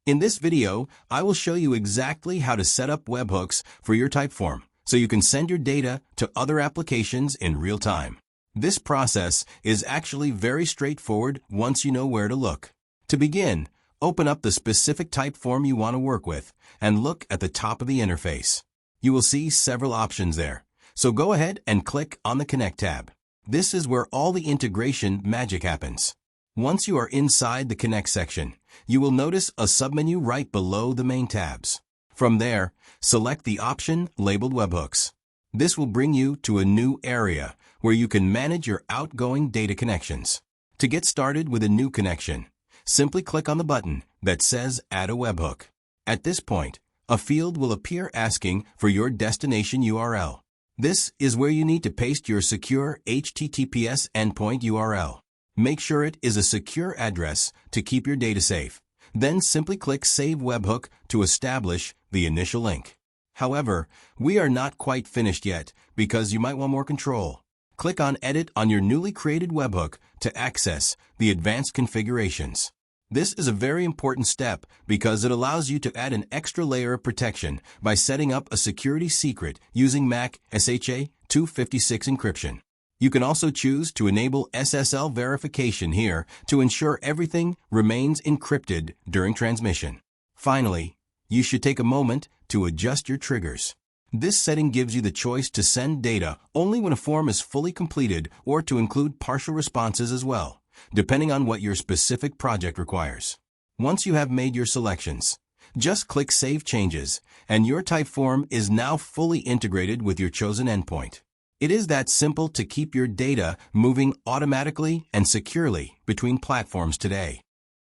In this video, I will show you exactly how to set up webhooks for your Typeform so you can send your data to other applications in real time. This process is actually very straightforward once you know where to look. To begin, open up the specific Typeform you want to work with and look at the top of the interface. You will see several options there, so go ahead and click on the Connect tab. This is where all the integration magic happens. Once you are inside the Connect section, you will notice a submenu right below the main tabs. From there, select the option labeled Webhooks. This will bring you to a new area where you can manage your outgoing data connections. To get started with a new connection, simply click on the button that says Add a Webhook. At this point, a field will appear asking for your destination URL. This is where you need to paste your secure HTTPS endpoint URL. Make sure it is a secure address to keep your data safe. Then simply click Save Webhook to establish the initial link. However, we are not quite finished yet because you might want more control. Click on Edit on your newly created webhook to access the advanced configurations. This is a very important step because it allows you to add an extra layer of protection by setting up a security secret using MAC SHA 256 encryption. You can also choose to enable SSL verification here to ensure everything remains encrypted during transmission. Finally, you should take a moment to adjust your triggers. This setting gives you the choice to send data only when a form is fully completed or to include partial responses as well, depending on what your specific project requires. Once you have made your selections, just click Save Changes, and your Typeform is now fully integrated with your chosen endpoint. It is that simple to keep your data moving automatically and securely between platforms today.